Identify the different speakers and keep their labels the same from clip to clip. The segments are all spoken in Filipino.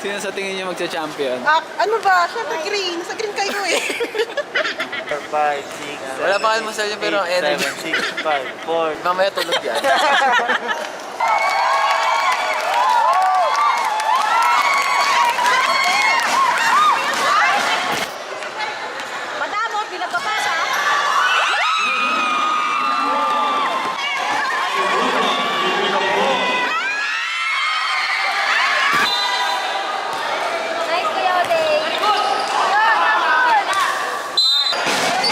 Speaker 1: Sino sa tingin niyo magcha-champion?
Speaker 2: Ano ba? Siyempre green. Sa green kayo eh.
Speaker 3: 4, 5, 6,
Speaker 1: Wala pa kalmasal yun, pero energy.
Speaker 3: 7, 6, 5, 4.
Speaker 1: Mamaya tulog yan.
Speaker 4: Madamo, pinagpapasa. Nice, Kuya Oday.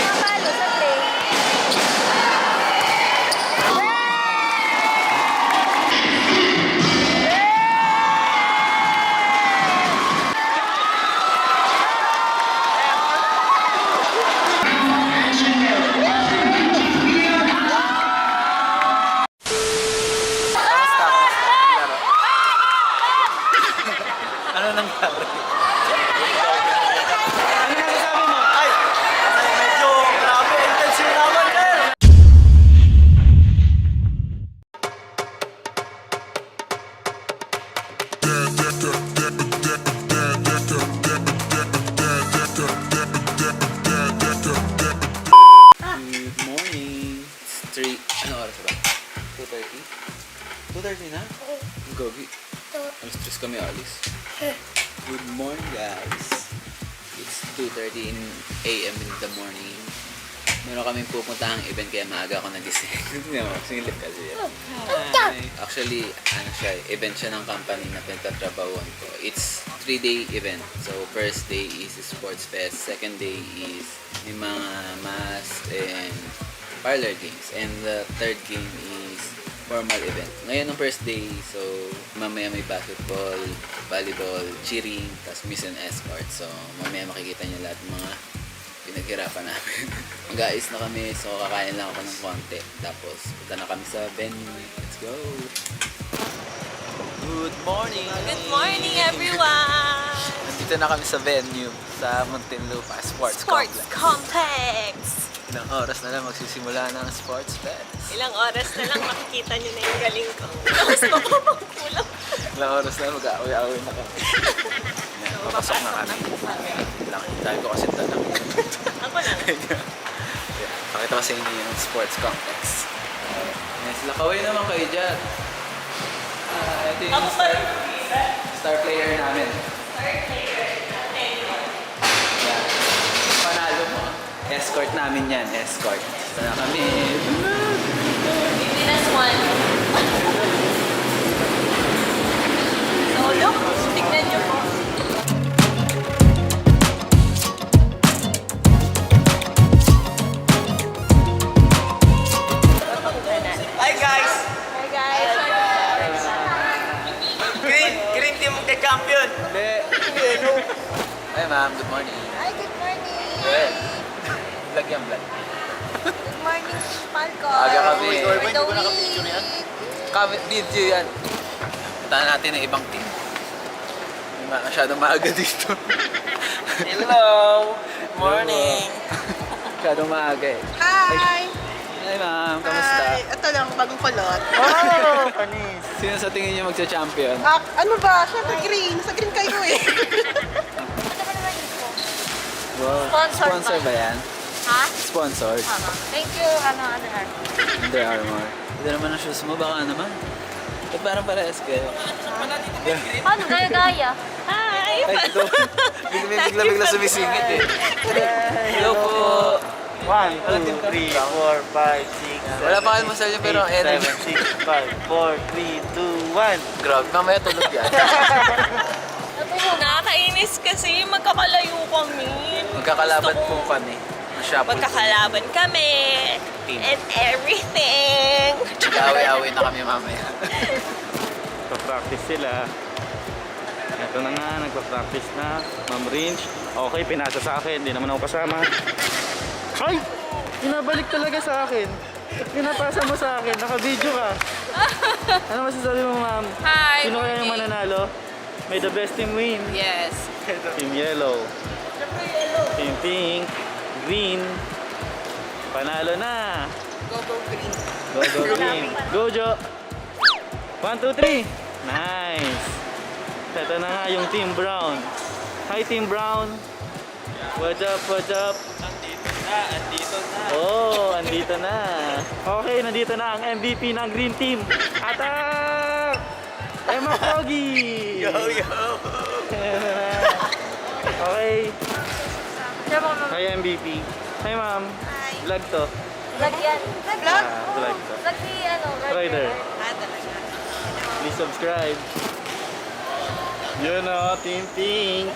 Speaker 4: Napalo sa play.
Speaker 1: Kamusta? Laro? Ano nangyari?
Speaker 3: Ano nasasabi mo? Ay! Medyo grabe, intense yung laban eh!
Speaker 1: Good morning. It's 3. Ano oras ba? 2:30? 2:30 na? Gogi. Alas 3 kami alis. Good morning, guys. It's 2:30 a.m. in the morning. Meron kaming pupuntahang event kaya maaga ako nagising. Hindi mo, singilip kasi yan. Hi. Actually, ano siya, event siya ng company na pinagtatrabahuan ko. It's 3-day event. So, first day is sports fest. Second day is may mga mass and parlor games. And the third game is formal event. Ngayon ang first day, so mamaya may basketball, volleyball, cheering, tapos miss and escort. So, mamaya makikita niyo lahat ng mga pinaghirapan namin. Mag-aayos na kami, so kakain lang ako ng konti. Tapos, punta na kami sa venue. Let's go! Good morning!
Speaker 4: Good morning, everyone!
Speaker 1: Nandito na kami sa venue sa Muntinlupa Sports
Speaker 4: Sports
Speaker 1: Complex.
Speaker 4: Complex!
Speaker 1: Ilang oras na lang magsisimula ng Sports Fest.
Speaker 4: Ilang oras na lang makikita nyo na yung galing ko. Tapos mapapangkulang.
Speaker 1: Ilang oras na mag-aaway-aaway na kami. Yan, papasok na kami. Lang, dahil ko kasi tanong.
Speaker 4: Ako lang.
Speaker 1: Pakita ko sa inyo yung Sports Complex. Yan, sila kaway naman kayo dyan. Ito yung
Speaker 4: Ako pa rin.
Speaker 1: star player namin. Yan. Panalo mo. Escort namin yan, escort. Ito na kami.
Speaker 4: Minus one. Solo? Tignan nyo po.
Speaker 3: Hi guys!
Speaker 4: Hi guys!
Speaker 3: Green team magka-champion!
Speaker 1: Hindi. Hi ma'am, good morning.
Speaker 4: Hi, good morning!
Speaker 1: Well, vlog yan, vlog.
Speaker 4: Good morning, Falco!
Speaker 1: Aga kami.
Speaker 4: For the
Speaker 3: Hindi ko
Speaker 4: week!
Speaker 1: Kami, video yan. Puntahan natin ng ibang team. Hindi masyadong maaga dito.
Speaker 3: Hello! Morning!
Speaker 1: Masyadong maaga eh.
Speaker 2: Hi!
Speaker 1: Hi ma'am, kamusta?
Speaker 2: Hi! Ito lang, bagong kulot.
Speaker 3: Oh! Panis!
Speaker 1: Sino sa tingin niyo magcha-champion?
Speaker 2: Ano ba? Siyempre green. Sa green kayo eh.
Speaker 1: Wow.
Speaker 4: Sponsored
Speaker 1: Sponsor ba yan?
Speaker 4: Ha?
Speaker 1: Sponsored?
Speaker 4: Thank you, Under
Speaker 1: Under Armour. Ito naman ang shoes mo, baka naman. Ba't parang parehas kayo?
Speaker 4: Paano gaya-gaya? Hi!
Speaker 1: Ay, ito. Bigla sumisingit eh. Hello po.
Speaker 3: 1, 2, 3, 4, 5, 6,
Speaker 1: Wala pa kalmasal yun, pero energy.
Speaker 3: 7, 6, 5, 4, 3, 2, 1.
Speaker 1: Grabe, mamaya tulog yan.
Speaker 4: Nakakainis kasi magkakalayo kami.
Speaker 1: Magkakalaban
Speaker 4: Gusto
Speaker 1: po
Speaker 4: ko-
Speaker 1: kami. Shuffle.
Speaker 4: Magkakalaban kami.
Speaker 1: Team.
Speaker 4: And everything.
Speaker 1: Away-away na kami mamaya.
Speaker 3: Pa-practice sila. Ito na nga, nagpa-practice na. Ma'am Rinch. Okay, pinasa sa akin. Hindi naman ako kasama. Ay! Pinabalik talaga sa akin. Pinapasa mo sa akin. Naka-video ka. Ano masasabi mo, ma'am?
Speaker 4: Hi,
Speaker 3: Sino kaya yung mananalo? May the best team win.
Speaker 4: Yes.
Speaker 3: Team yellow. Team pink. Green. Panalo na.
Speaker 2: Go, go green.
Speaker 3: Go, go, green. Go, Jo. 1, 2, 3. Nice. Ito na nga yung Team Brown. Hi Team Brown. What's up, what's up?
Speaker 1: Andito na.
Speaker 3: Oh, andito na. Okay, nandito na ang MVP ng Green Team. Attack! Emma Pogi!
Speaker 1: Yo!
Speaker 3: Okay. Hi MVP. Hi ma'am.
Speaker 4: Hi.
Speaker 3: Vlog to.
Speaker 4: Vlog yan. Vlog?
Speaker 3: Vlog to.
Speaker 4: Vlog si
Speaker 3: Rider.
Speaker 4: Ah, talaga.
Speaker 3: Please subscribe. Yun o, Team Pink.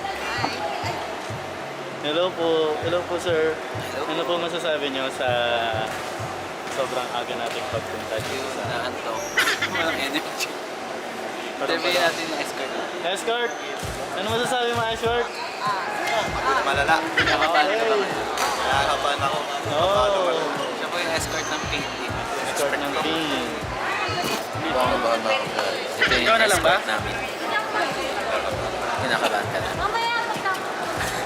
Speaker 3: Hello po. Hello po sir. Ano po masasabi nyo sa sobrang aga nating pagpunta dito sa
Speaker 1: Naantok. Walang energy. Interview natin yung escort.
Speaker 3: Escort? Ano masasabi mo, Escort?
Speaker 1: Malala. Nakapalo ka ba? Nakakapan ako.
Speaker 3: Oh,
Speaker 1: Siya po yung escort ng Pink Team.
Speaker 3: escort ng Pink.
Speaker 1: Ito yung
Speaker 3: Ikaw na lang ba?
Speaker 1: escort namin. Kinakabahan ka na.
Speaker 4: Mamaya,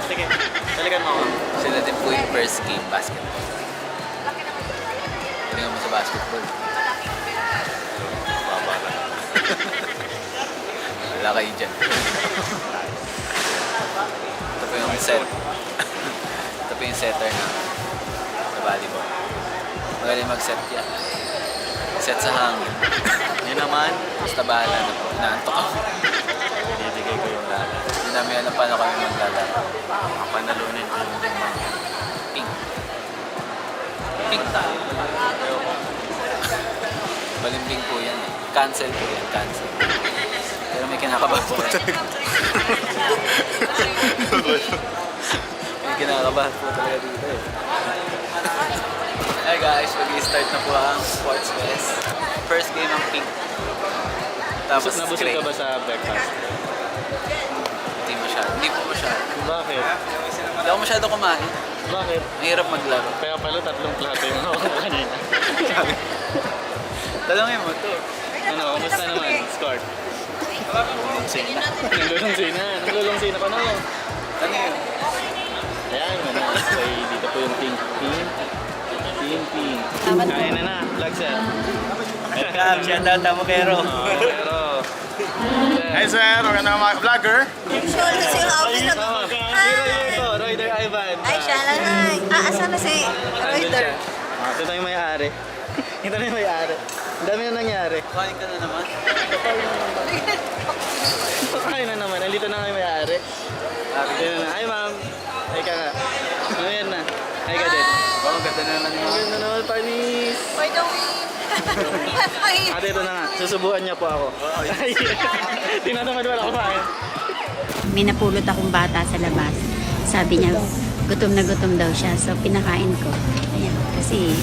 Speaker 3: Sige, talikan mo ako.
Speaker 1: Sila din po yung first game basketball. Tingnan mo sa basketball. Wala kayo dyan. Ito po yung set. Ito po yung setter na sa volleyball. Magaling mag-set yan. Set sa hangin. Yun naman, basta bahala na po. Inaantok ako.
Speaker 3: Binibigay ko yung lahat.
Speaker 1: Hindi namin alam paano kami maglalaro.
Speaker 3: Panalunin ko yung limang.
Speaker 1: Pink. Pink tayo. Balimbing po yan eh. Cancel po yan, cancel. Pero may kinakabahan po talaga. May kinakabahan po talaga dito eh. Hi guys, mag-i-start na po ang Sports Fest. First game ng Pink. Tapos
Speaker 3: Nabusog
Speaker 1: Gray.
Speaker 3: ka ba sa breakfast?
Speaker 1: Hindi masyado. Hindi po masyado.
Speaker 3: Bakit?
Speaker 1: Hindi ako masyado kumain.
Speaker 3: Bakit?
Speaker 1: Mahirap maglaro.
Speaker 3: Kaya pala 3 plato yung hawak ko kanina.
Speaker 1: Talangin mo to.
Speaker 3: Ano, kamusta naman? Escort? Nagulong sina pa na.
Speaker 1: Ano yun?
Speaker 3: Ayan, okay, dito po yung Team Pink. Team Pink. Kain na na, vlog sir.
Speaker 5: Welcome, shoutout mo Kero.
Speaker 3: Pero...
Speaker 5: Hi sir, magandang mga vlogger.
Speaker 4: Usual kasi yung outfit na
Speaker 3: Tama. Hero yun ito, Rider Ivan.
Speaker 4: Ay, siya lang ay. Asan na si
Speaker 3: Andun
Speaker 4: Rider?
Speaker 3: siya. Ito na yung may-ari. Ito na yung may-ari. Ang dami na nangyari.
Speaker 1: Kumain ka na naman.
Speaker 3: Kain na naman, nandito na nga yung may-ari. Dito na. Hi ma'am. Hi ka nga. Ano yan na? Hi ka din.
Speaker 1: Oh, ganda na naman
Speaker 3: Ang
Speaker 1: yung
Speaker 3: ganda naman, Panis.
Speaker 4: For the win.
Speaker 3: Ate, ito na nga. Susubukan niya po ako. Ay, tinatamad wala kumain.
Speaker 6: May napulot akong bata sa labas. Sabi niya, gutom na gutom daw siya. So, pinakain ko. Ayan, kasi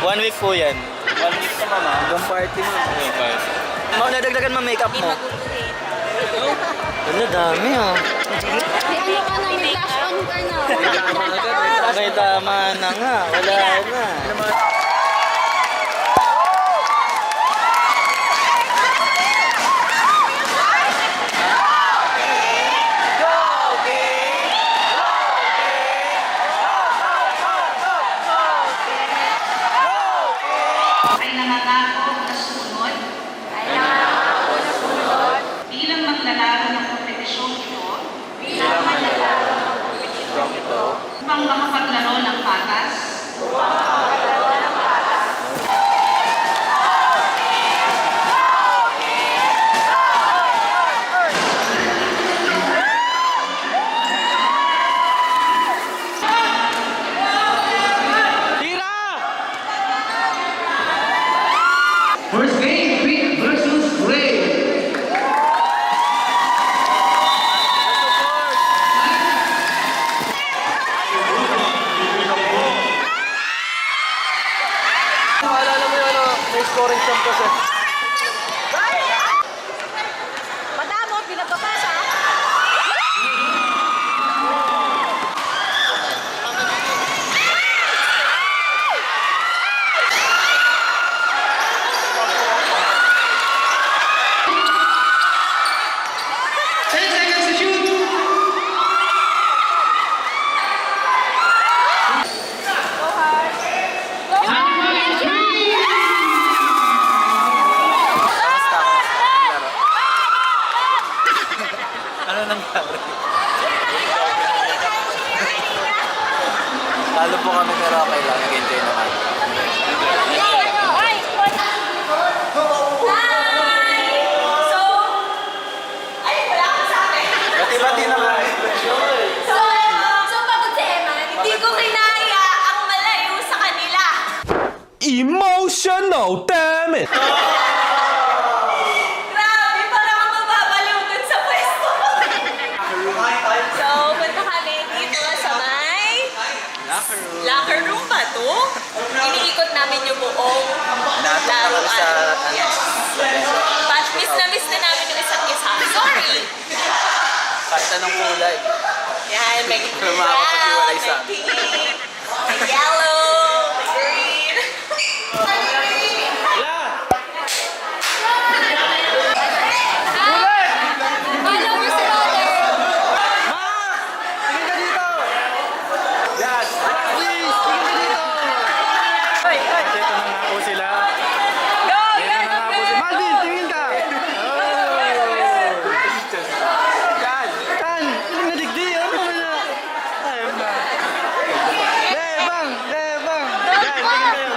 Speaker 3: 1 week po yan.
Speaker 1: 1 week ka mama. Hanggang party mo.
Speaker 3: Mga nadagdagan mo makeup mo. Ano, dami oh.
Speaker 6: may ano ka na, may flash on ka na.
Speaker 3: May tama na nga. Wala na.
Speaker 7: ay nangangako na sumunod bilang maglalaro ng kompetisyong ito upang makapaglaro ng patas
Speaker 1: Ano nangyari? Lalo po kami pero okay lang. Nag-enjoy naman. Bati-bati naman.
Speaker 4: So pagod si Emma, hindi ko kinaya ang malayo sa kanila.
Speaker 5: Emotional, damn it!
Speaker 4: Grabe, parang ako mababaliw dun sa pwesto. So, punta kami dito sa may locker room ba to? Iniikot namin yung buong laruan. Yes. But miss na namin yung isa't isa. Sorry!
Speaker 1: Kahit anong kulay.
Speaker 4: Yan, may
Speaker 1: Pero
Speaker 4: brown,
Speaker 1: makakapag-iwalay sa
Speaker 4: may pink, may yellow, may green. Follow mo si Roder.
Speaker 3: Yes! Please! Tingin ka dito! Ito na nga po sila.
Speaker 4: Go,
Speaker 3: Ito na nga po sila. Malvin, tingin ka! Tan! Tan! Ilang na digdi? Ano naman na? Ay, ba? Lebang! Lebang! Yan, tingin kayo.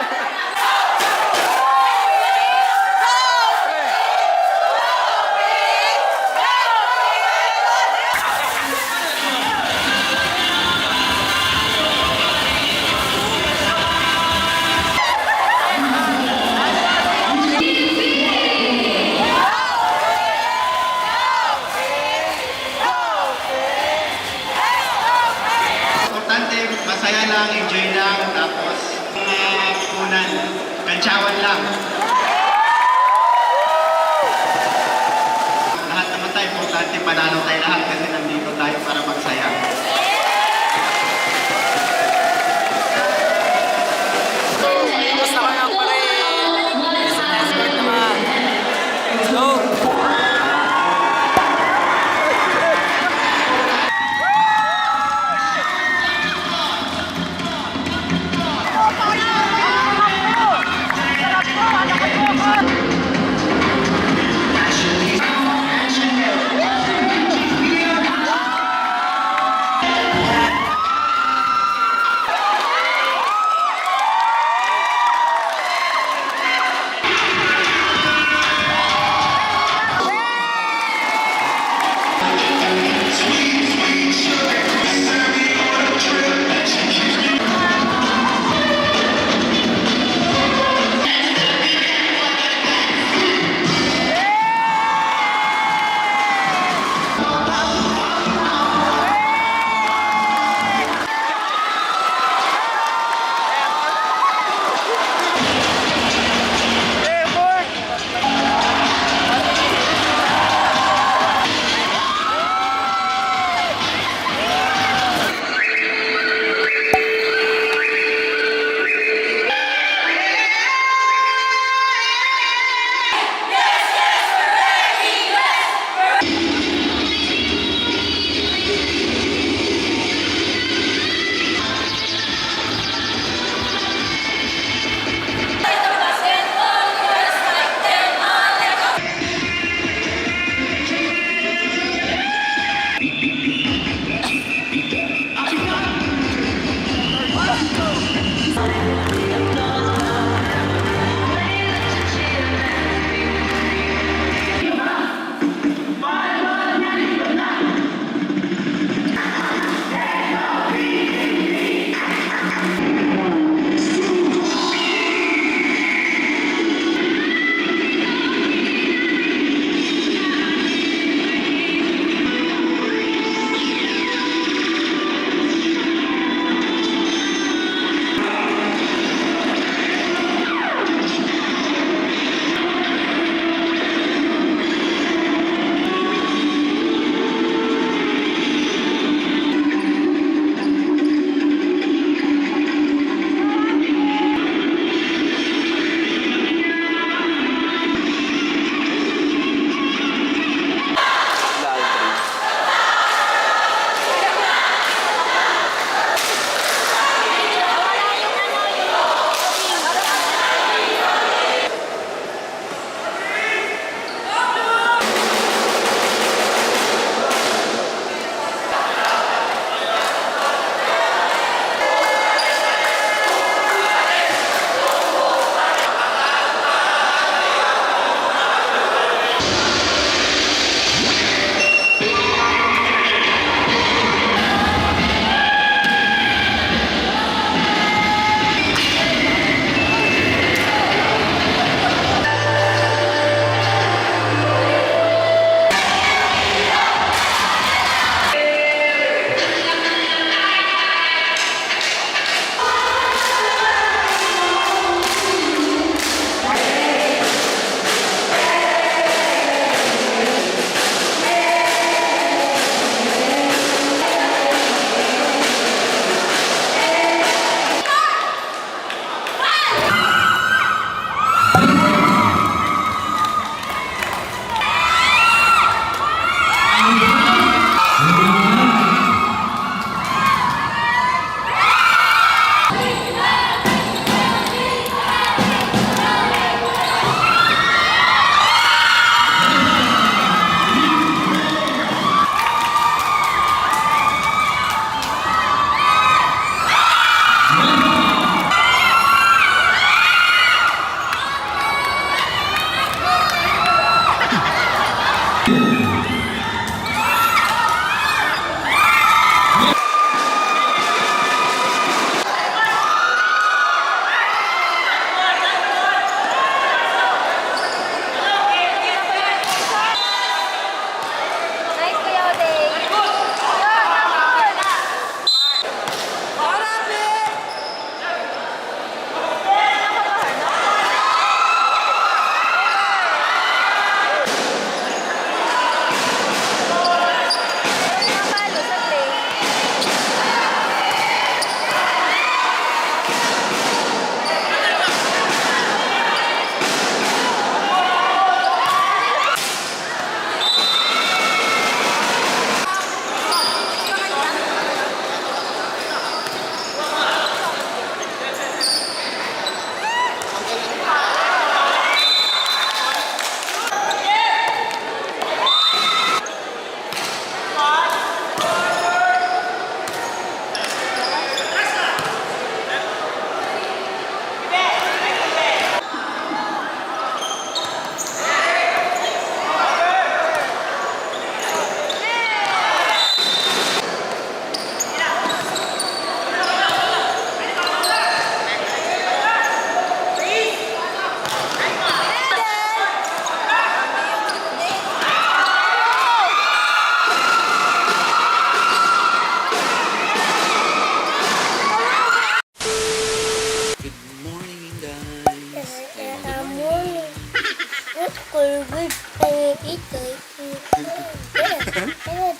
Speaker 8: Importante, masaya lang, enjoy lang, tapos mga punan, kantsawan lang. Lahat naman tayo, importante, panalo tayo lahat kasi nandito tayo para magsaya.
Speaker 1: Gusto ko lang pare. Isang escort naman. Let's go!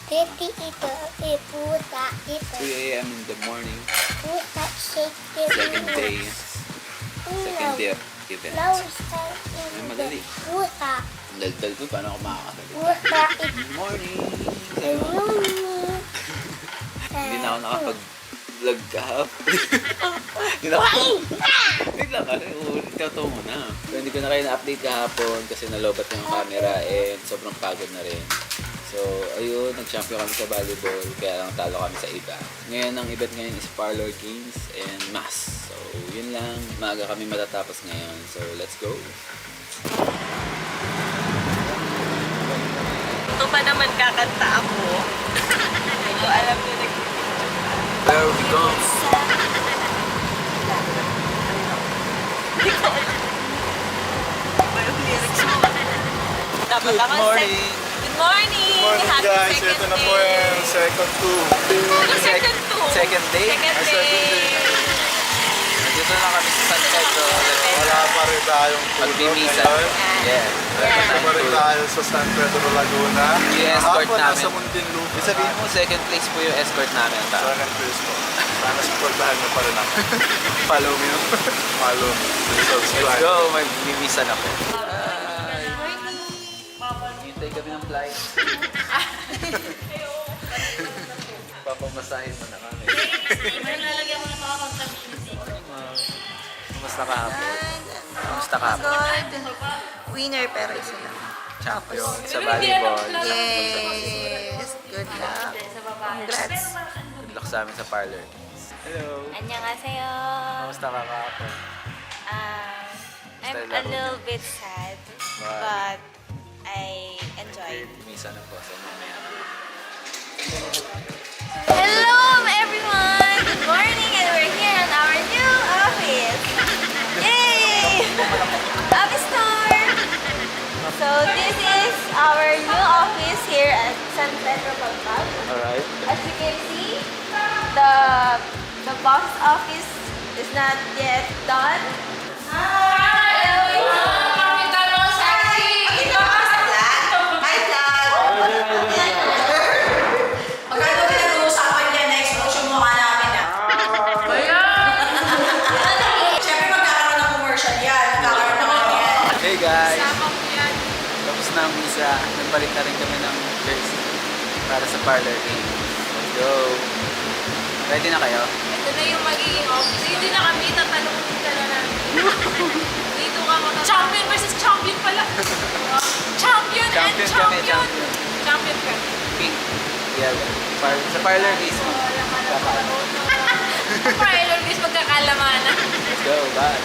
Speaker 9: Titi ito, puta ito.
Speaker 1: 3 a.m. in the morning.
Speaker 9: Puta shake it.
Speaker 1: Second day. Second day of event.
Speaker 9: Now start
Speaker 1: Ay,
Speaker 9: in
Speaker 1: madali.
Speaker 9: the puta.
Speaker 1: Ang daldal ko, paano ako makakasalit?
Speaker 9: Puta ito.
Speaker 1: Good morning! Hindi na ako nakapag-vlog kahapon. Hindi na ako. Wait lang kasi, ikaw to muna. Pero hindi ko na kayo na-update kahapon kasi nalobat na yung camera and sobrang pagod na rin. So, ayun, nag-champion kami sa volleyball, kaya lang talo kami sa iba. Ngayon, ang event ngayon is parlor games and mass. So, yun lang. Maaga kami matatapos ngayon. So, let's go!
Speaker 4: Ito pa naman kakanta ako. Hindi ko alam na
Speaker 1: Where are we going?
Speaker 4: Dapat ako Good morning! Happy
Speaker 5: guys,
Speaker 4: second
Speaker 5: ito na po
Speaker 4: day.
Speaker 5: yung second two.
Speaker 4: Ano second two?
Speaker 1: Second day?
Speaker 4: Second day.
Speaker 1: Dito na kami sa San Pedro.
Speaker 5: Wala pa rin tayong tulog
Speaker 1: Pagbimisa.
Speaker 5: ngayon.
Speaker 1: Yeah.
Speaker 5: Wala pa rin tayo sa San Pedro Laguna.
Speaker 1: I-escort
Speaker 5: Hapon,
Speaker 1: namin.
Speaker 5: nasa Muntinlupa.
Speaker 1: Sabihin mo, second place po yung escort namin.
Speaker 5: Second place po. Sana supportahan mo pa rin ako.
Speaker 1: Follow me.
Speaker 5: Follow me.
Speaker 1: Let's
Speaker 5: Subscribe.
Speaker 1: go. May mimisan ako. Hintay kami ng flight. Papamasahin mo na kami. Kumusta kahapon? Kumusta kahapon?
Speaker 2: Winner pero isa lang.
Speaker 1: Champion sa volleyball.
Speaker 2: Yes! Good luck. Congrats.
Speaker 1: Good luck sa amin sa parlor. Hello.
Speaker 4: Annyeonghaseyo.
Speaker 1: Kumusta ka kahapon?
Speaker 4: I'm a little bit sad, but I enjoyed.
Speaker 1: Misa na po sa mamaya.
Speaker 4: Hello everyone! Good morning and we're here in our new office. Yay! Office tour! So this is our new office here at San Pedro Pampag.
Speaker 1: Alright.
Speaker 4: As you can see, the box office is not yet done. Hi everyone!
Speaker 1: Hey guys! Tapos na ang misa. Nagpalit na rin kami ng jersey para sa parlor game. Let's go! Ready na kayo?
Speaker 4: Ito na yung magiging office. Hindi na kami, tatanungin ka na namin. Dito ka mo. Champion versus champion pala. Champion and
Speaker 1: Champion kami,
Speaker 4: champion.
Speaker 1: champion.
Speaker 4: Champion kami.
Speaker 1: Pink. Yellow. Sa parlor game. Kakala.
Speaker 4: Parlor guys, magkakalamanan.
Speaker 1: Let's go! Bye!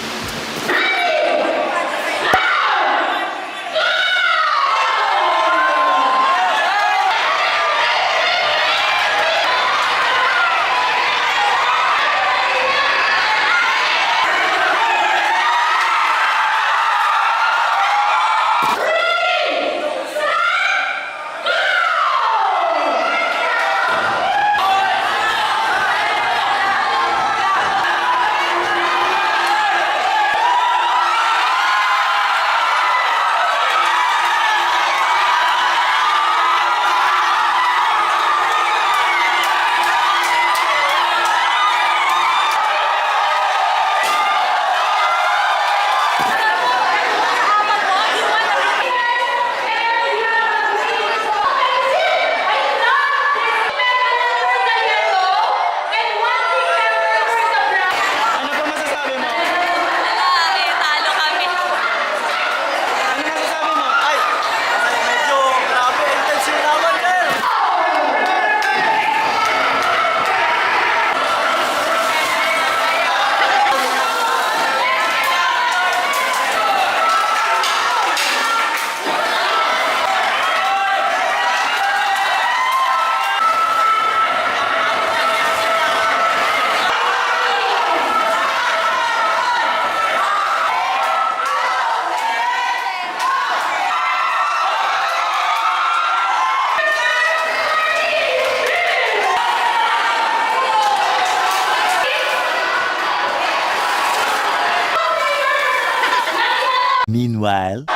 Speaker 10: Meanwhile.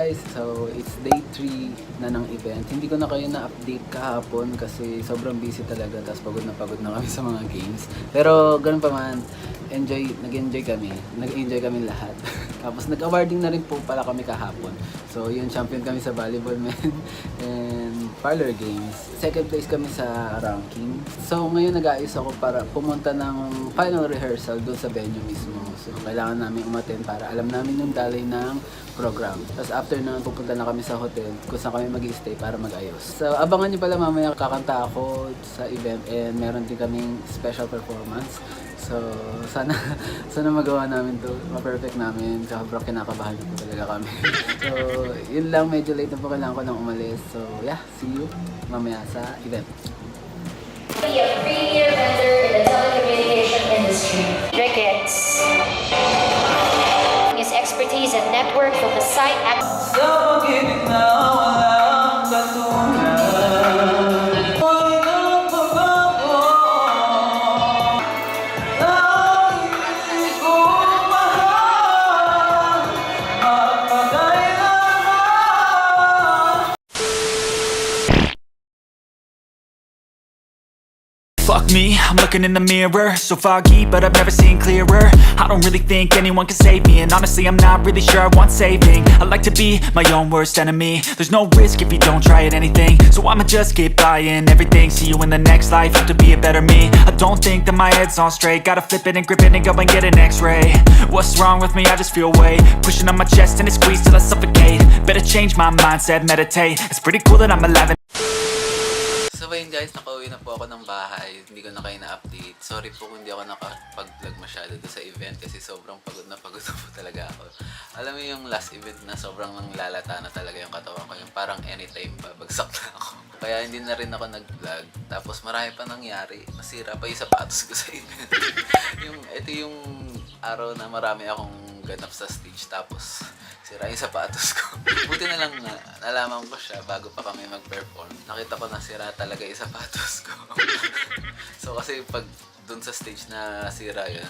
Speaker 1: guys! So, it's day 3 na ng event. Hindi ko na kayo na-update kahapon kasi sobrang busy talaga. Tapos pagod na kami sa mga games. Pero ganun pa man, nag-enjoy kami lahat. Tapos nag-awarding na rin po pala kami kahapon. So, yun, champion kami sa volleyball men and parlor games. Second place kami sa ranking. So, ngayon nag-aayos ako para pumunta ng final rehearsal doon sa venue mismo. So, kailangan namin umattend para alam namin yung dalay ng program. Tapos after na pupunta na kami sa hotel kung saan kami mag-stay para mag-ayos. So, abangan nyo pala mamaya kakanta ako sa event and meron din kaming special performance. So, sana magawa namin to. Ma-perfect namin. Sobrang kinakabahan na po talaga kami. So, yun lang. Medyo late na po. Kailangan ko nang umalis. So, yeah. See you mamaya sa event.
Speaker 10: Be a premier vendor in the telecommunication industry. Ricketts. His expertise and network from the site access.
Speaker 1: Sa pag-ibig na walang katulad.
Speaker 11: Fuck me, I'm looking in the mirror. So foggy, but I've never seen clearer. I don't really think anyone can save me. And honestly, I'm not really sure I want saving. I like to be my own worst enemy. There's no risk if you don't try at anything. So I'ma just keep buying everything. See you in the next life, have to be a better me. I don't think that my head's on straight. Gotta flip it and grip it and go and get an x-ray. What's wrong with me? I just feel weight pushing on my chest and it squeezes till I suffocate. Better change my mindset, meditate. It's pretty cool that I'm alive.
Speaker 1: So ayun guys, nakauwi na po ako ng bahay. Hindi ko na kayo na-update. Sorry po kung hindi ako nakapag-vlog masyado doon sa event kasi sobrang pagod na po talaga ako. Alam mo yung last event na sobrang lalata na talaga yung katawan ko. Yung parang anytime babagsak na ako. Kaya hindi na rin ako nag-vlog. Tapos marami pa nangyari. Nasira pa yung sapatos ko sa event. Ito yung araw na marami akong ganap sa stage. Tapos sira yung sapatos ko. Buti na lang nalaman ko siya bago pa kami mag-perform. Nakita ko na sira talaga yung sapatos ko. So kasi pag dun sa stage na sira yun,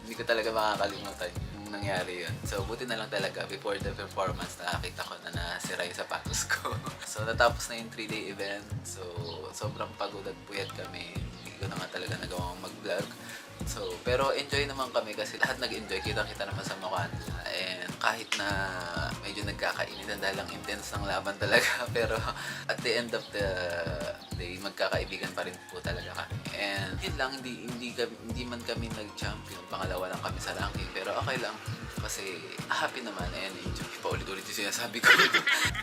Speaker 1: hindi ko talaga makakalimutan yung nangyari yun. So buti na lang talaga before the performance nakita ko na nasira yung sapatos ko. So natapos na yung 3-day event. So sobrang pagod at puyat kami. Hindi ko na nga talaga nagawang mag-vlog. So, pero enjoy naman kami kasi lahat nag-enjoy. Kita-kita naman sa mukha nila. And kahit na medyo nagkakainitan dahil ang intense ng laban talaga. Pero at the end of the day, magkakaibigan pa rin po talaga kami. And yun lang, hindi man kami nag-champion. Pangalawa lang kami sa ranking. Pero okay lang. Kasi happy naman and enjoy. Paulit-ulit yung sinasabi ko.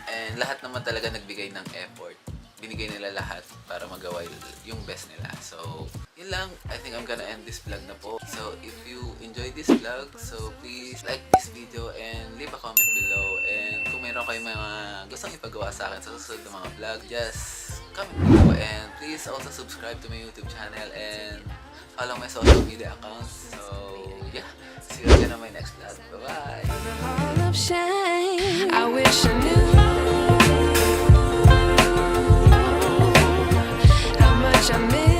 Speaker 1: And lahat naman talaga nagbigay ng effort. Binigay nila lahat para magawa yung best nila. So, yun lang. I think I'm gonna end this vlog na po. So, if you enjoyed this vlog, so please like this video and leave a comment below. And kung mayroon kayong mga gustong ipagawa sa akin sa susunod na mga vlog, just comment below. And please also subscribe to my YouTube channel and follow my social media accounts. So, yeah. See you again on my next vlog. Bye-bye!
Speaker 12: I wish I knew how much I miss